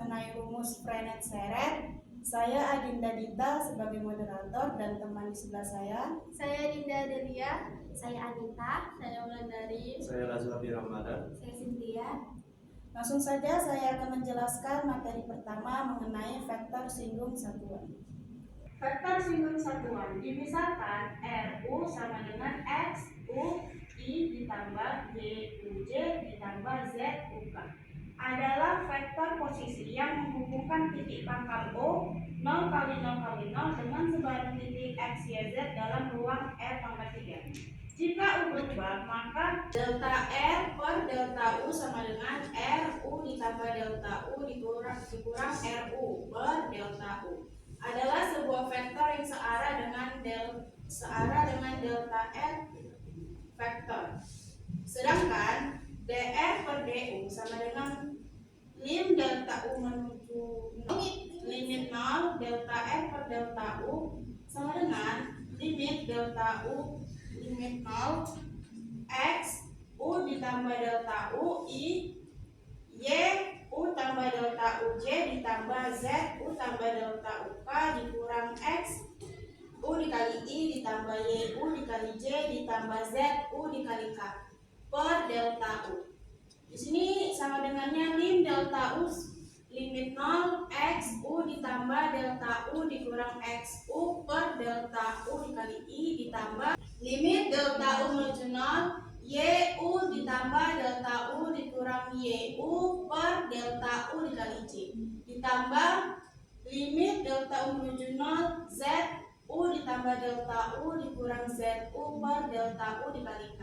mengenai rumus Frenet-Seret. Saya Adinda Dita sebagai moderator dan teman di sebelah saya Dinda Delia, saya Anita, saya Wulandari, saya Razwabi Ramadan, saya Cynthia. Langsung saja saya akan menjelaskan materi pertama mengenai vektor singgung satuan. Vektor singgung satuan dimisalkan RU sama dengan X, U, I ditambah Y, U, J ditambah Z, U, K adalah vektor posisi yang menghubungkan titik pangkal O 0 kali 0 kali 0 dengan sebaran titik X, Y, Z dalam ruang R pangkat 3. Jika U berubah, maka delta R per delta U sama dengan RU ditambah delta U dikurang RU per delta U adalah sebuah vektor yang searah dengan delta R vektor. Sedangkan dr per du sama dengan lim delta u menuju limit 0 delta r per delta u sama dengan limit delta u limit 0 x u ditambah delta u i y u tambah delta uj ditambah z u tambah delta uk dikurang x u dikali i ditambah y u dikali j ditambah z u dikali k per delta u. Di sini sama dengannya lim delta u limit 0 x u ditambah delta u dikurang x u per delta u dikali i ditambah limit delta u menuju 0 y u ditambah delta u dikurang y u per delta u dikali j ditambah limit delta u menuju 0 z u ditambah delta u dikurang z u per delta u dikali k.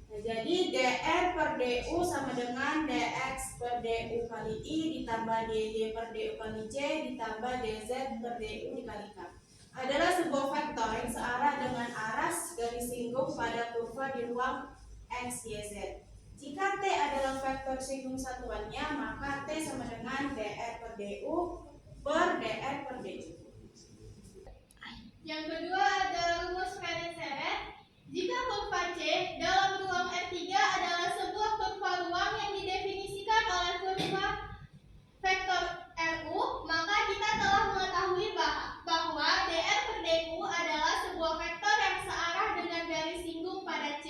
Nah, jadi dr per du sama dengan dx per du kali i ditambah dy per du kali j ditambah dz per du dikali k adalah sebuah vektor yang searah dengan arah garis singgung pada kurva di ruang x, y, z. Jika t adalah vektor singgung satuannya, maka t sama dengan dr per du per dr per du. Yang kedua adalah rumus Frenet-Seret. Jika kurva C dalam ruang R3 adalah sebuah kurva ruang yang didefinisikan oleh kurva vektor RU, maka kita telah mengetahui bahwa dr per du adalah sebuah vektor yang searah dengan garis singgung pada C.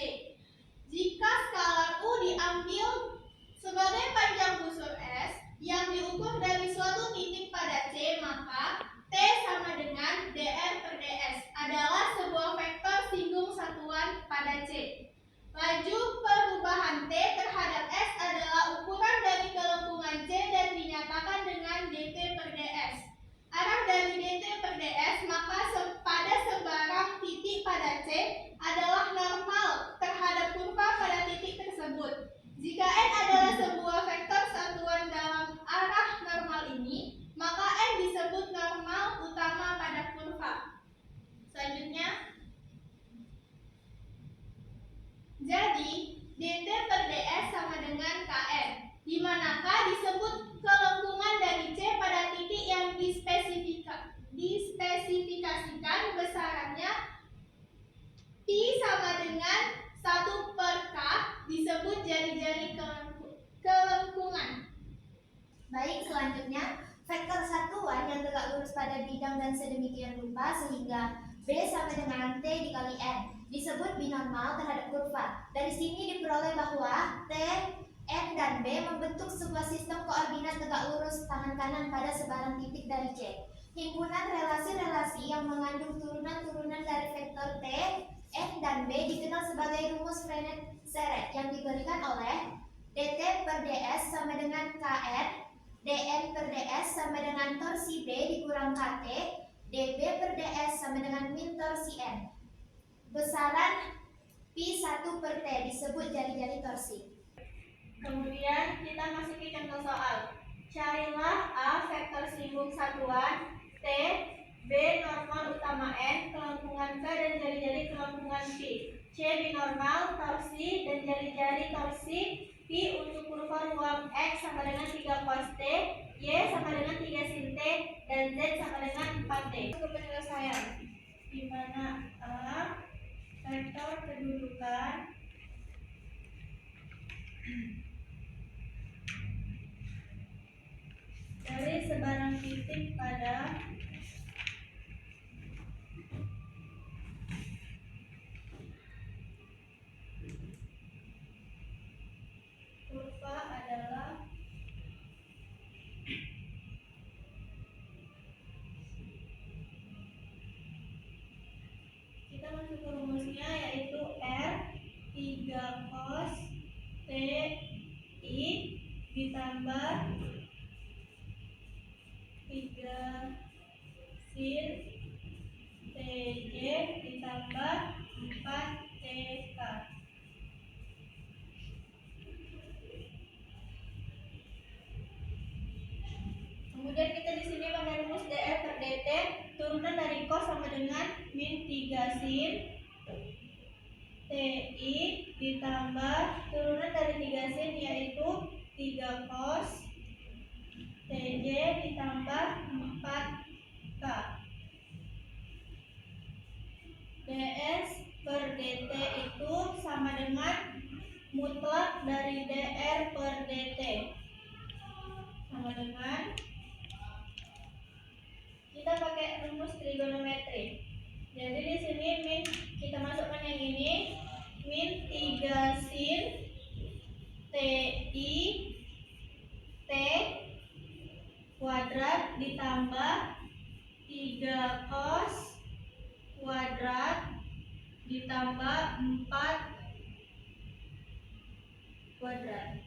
Jika skalar U diambil sebagai panjang busur S yang diukur dari suatu titik pada C, maka T sama dengan dr per ds adalah sebuah vektor singgung satuan pada C. Laju perubahan T terhadap S adalah ukuran dari kelengkungan C dan dinyatakan dengan dt per ds. Arah dari dt per ds maka pada sebarang titik pada C adalah normal terhadap kurva pada titik tersebut. Jika n adalah sebuah vektor satuan dalam arah normal ini, maka n disebut normal utama pada kurva. Selanjutnya, jadi dt per ds sama dengan kn, di manakah disebut kelengkungan dari C pada titik yang dispesifikasikan besarannya pi sama dengan 1 per k disebut jari-jari kelengkungan. Baik, selanjutnya vektor satuan yang tegak lurus pada bidang dan sedemikian rupa sehingga B sama dengan T dikali N disebut binormal terhadap kurva. Dari sini diperoleh bahwa T, N, dan B membentuk sebuah sistem koordinat tegak lurus tangan kanan pada sebarang titik dari C. Himpunan relasi-relasi yang mengandung turunan-turunan dari vektor T, N, dan B dikenal sebagai rumus Frenet-Seret yang diberikan oleh dt per ds sama dengan kn, dn per ds sama dengan torsi B dikurang kt, db per ds sama dengan min torsi n. Besaran pi 1 per t disebut jari-jari torsi. Kemudian kita masuk ke contoh soal. Carilah A vektor singgung satuan T, B normal utama N, kelengkungan K dan jari-jari kelengkungan P. C binormal, torsi, dan jari-jari torsi P untuk kurva ruang X sama dengan 3 cos T, Y sama dengan 3 sin T, dan Z sama dengan 4 T. Untuk penyelesaian, di mana A vektor kedudukan dari sebarang titik pada kurva adalah kita masuk ke rumusnya, yaitu R 3 cos T I ditambah 3 sin TJ ditambah 4 TK. Kemudian kita di sini pakai rumus dr per dt, turunan dari cos sama dengan min 3 sin TI ditambah turunan dari 3 sin yaitu 3 cos TJ ditambah 4K. ds per dt itu sama dengan mutlak dari dr per dt, sama dengan kita pakai rumus trigonometri. Jadi di sini min kita masukkan yang ini, min 3 sin TI T kuadrat ditambah 3 cos kuadrat ditambah 4 kuadrat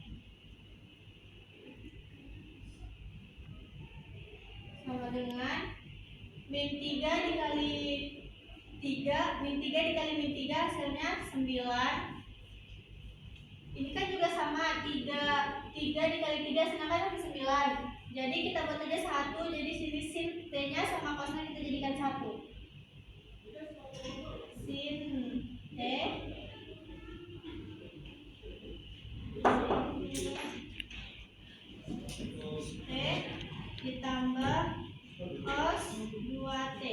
sama dengan min 3 dikali 3, min 3 dikali min 3 hasilnya 9. Ini kan juga sama, 3 dikali 3 sedangkan 9. Jadi kita buat aja 1, jadi sini sin T nya sama cosnya kita jadikan 1. Sin T ditambah cos 2T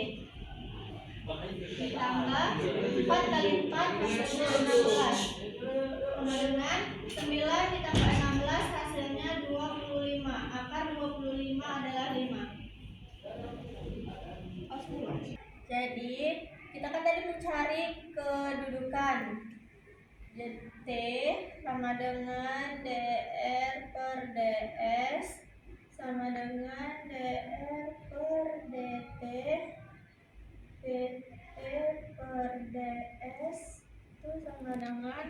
ditambah 4 kali 4 hasilnya 16 sama dengan 9 ditambah 16 hasilnya 25. Akar 25 adalah 5. Jadi kita kan tadi mencari kedudukan. Jadi T sama dengan dr per ds sama dengan dr per dt, dt per ds itu sama dengan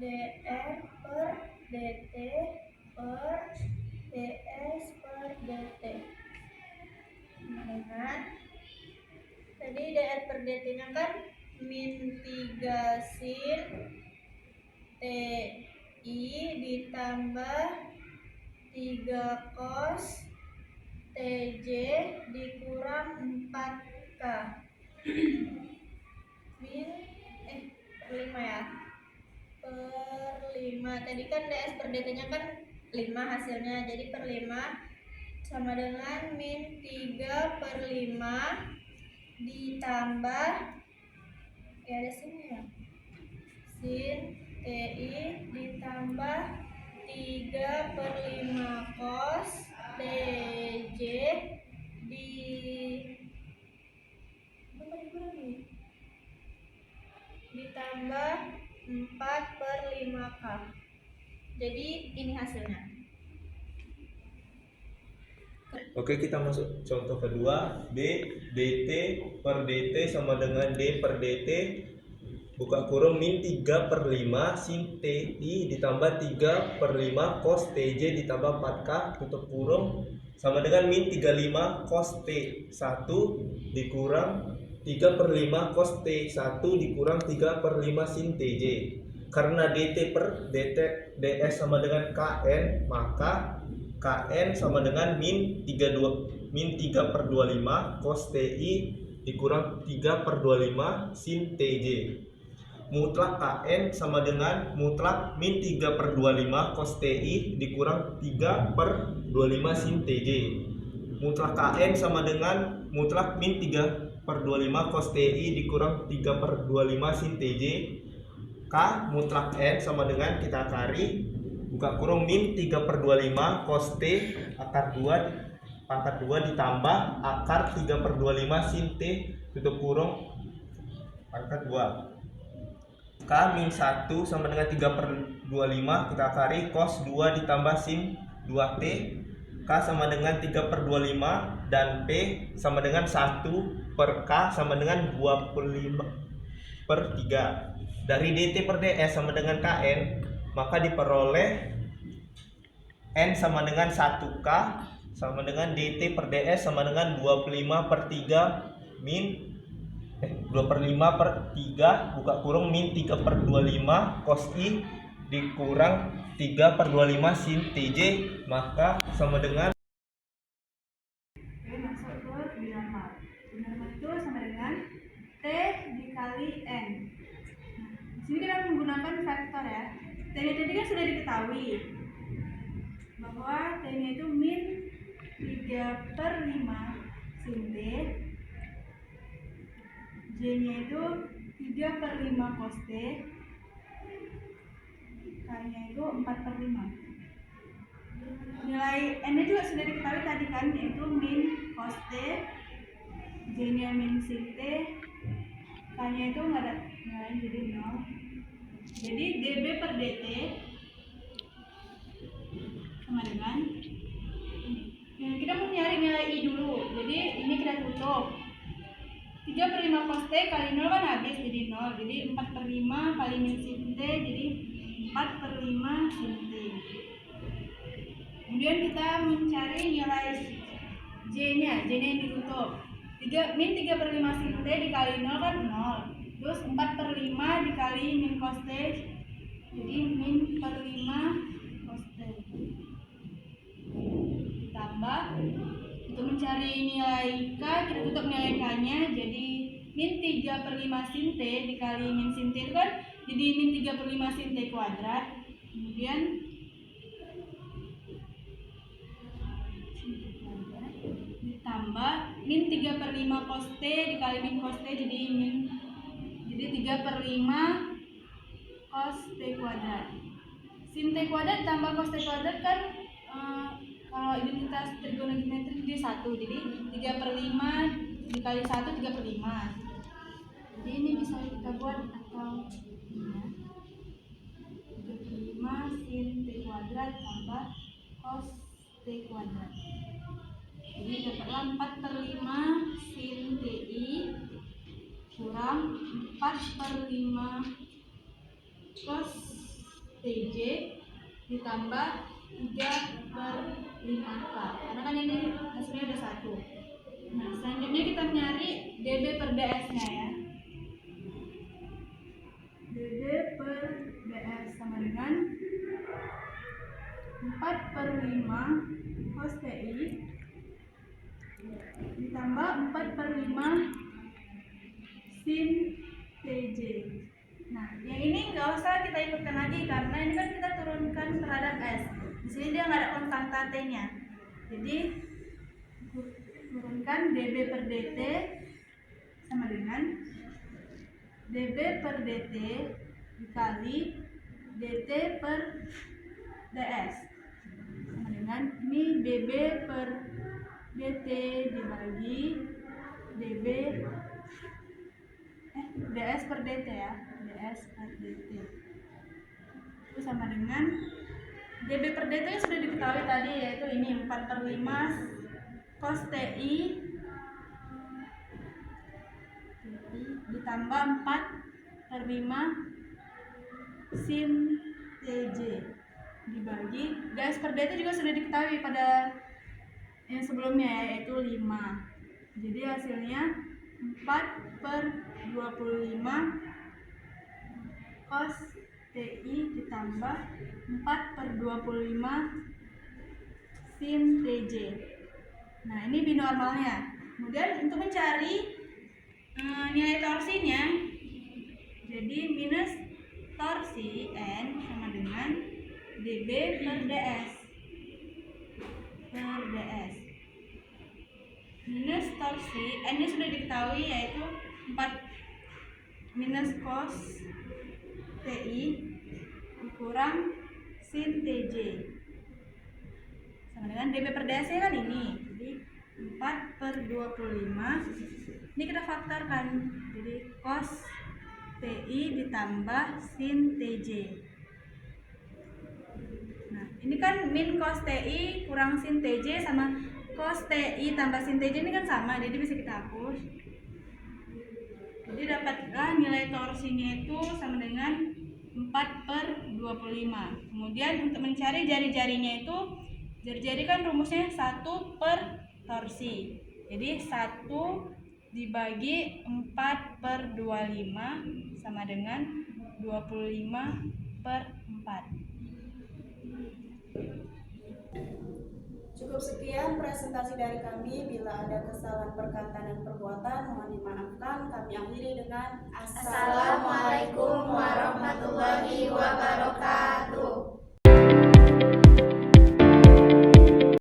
dr per dt per ds per dt. Sama dengan tadi dr per dt nya kan min 3 sin TI ditambah 3 cos TJ dikurang 4K min per 5 ya, per 5. Tadi kan ds per dt nya kan 5 hasilnya, jadi per 5 sama dengan min 3 per 5 ditambah ya ada sini ya, sin TI ditambah 3 per 5 cos TJ ditambah 4 per 5K. Jadi ini hasilnya. Oke, kita masuk contoh kedua. B dt per dt sama dengan d per dt buka kurung min 3 per 5 sin TI ditambah 3 per 5 cos TJ ditambah 4K tutup kurung sama dengan min 35 cos T1 dikurang 3 per 5 cos T1 dikurang 3 per 5 sin TJ. Karena dt per dt ds sama dengan Kn, maka Kn sama dengan min 3 per 25 cos TI dikurang 3 per 25 sin TJ. Mutlak Kn sama dengan mutlak min 3 per 25 cos TI dikurang 3 per 25 sin TJ. Mutlak Kn sama dengan mutlak min 3 per 25 cos TI dikurang 3 per 25 sin TJ. K mutlak N sama dengan kita cari buka kurung min 3 per 25 cos T akar 2 pangkat 2 ditambah akar 3/25 sin T tutup kurung pangkat 2. K min 1 sama dengan 3/25, kita akari cos 2 ditambah sin 2T. K sama dengan 3/25 dan P sama dengan 1 per K sama dengan 25/3. Dari DT per DS sama dengan KN, maka diperoleh N sama dengan 1K sama dengan DT per DS sama dengan 25/3 min 2/5/3 buka kurung min 3/25 cos I dikurang 3/25 sin TJ, maka sama dengan masuk ke binormal. Binormal itu sama dengan T dikali N. Di sini kita menggunakan vektor ya. T-nya tadi kan sudah diketahui bahwa T-nya itu min 3/5 sin T, J-nya itu 3/5 cos T, K-nya itu 4/5. Nilai N-nya juga sudah diketahui tadi kan, yaitu min cos T, J-nya min sin T, K-nya itu nggak ada nilai jadi 0. Jadi dB per dt sama dengan ini. Kita mau nyari nilai I dulu, jadi ini kita tutup 3/5 cos T kali 0 kan habis jadi 0, jadi 4/5 kali min sin T jadi 4/5 sin T. Kemudian kita mencari nilai J-nya yang ditutup min 3/5 sin T dikali 0 kan 0, terus 4/5 dikali min cos T jadi min per 5 cos T ditambah untuk mencari nilai K, kita tutup nilai K nya jadi min 3/5 sin T dikali min sin T itu kan jadi min 3/5 sin T kuadrat, kemudian ditambah min 3/5 cos T dikali min cos T jadi 3/5 cos T kuadrat. Sin T kuadrat tambah cos T kuadrat kan kalau identitas trigonometri jadi 1, jadi 3/5 dikali 1 3/5. Jadi ini bisa kita buat atau 3/5 sin T kuadrat tambah cos T kuadrat. Jadi dapatlah 4/5 sin TI kurang 4/5 cos TJ ditambah 3/5K, karena kan ini hasilnya ada 1. Nah, selanjutnya kita nyari dB per DS nya ya. dB per DS sama dengan 4/5 cos TI ditambah 4/5 sin TJ. Nah, yang ini nggak usah kita ikutkan lagi karena ini kan kita turunkan terhadap S. Di sini dia nggak ada konstanta T-nya. Jadi turunkan dB per dt sama dengan dB per dt dikali dt per ds sama dengan ini dB per dt dibagi dB ds per dt ya, ds per dt itu sama dengan dB per dt sudah diketahui tadi, yaitu ini 4/5 cos TI ditambah 4/5 sin TJ dibagi ds per dt juga sudah diketahui pada yang sebelumnya ya, yaitu 5. Jadi hasilnya 4/25 cos TI ditambah 4/25 sin TJ. Nah, ini binormalnya. Kemudian untuk mencari nilai torsinya, jadi minus torsi N sama dengan dB per ds minus torsi N nya sudah diketahui yaitu 4 minus cos TI dikurang sin TJ sama dengan dB per ds kan ini, jadi 4/25. Ini kita faktorkan. Jadi cos TI ditambah sin TJ. Nah, ini kan min cos TI kurang sin TJ sama cos TI tambah sin TJ ini kan sama, jadi bisa kita hapus. Jadi dapatlah nilai torsinya itu sama dengan 4/25. Kemudian untuk mencari jari-jarinya itu, jari-jari kan rumusnya 1 per torsi. Jadi 1 dibagi 4/25 sama dengan 25/4. Cukup sekian presentasi dari kami. Bila ada kesalahan perkataan dan perbuatan mohon dimaafkan. Kami akhiri dengan assalamualaikum.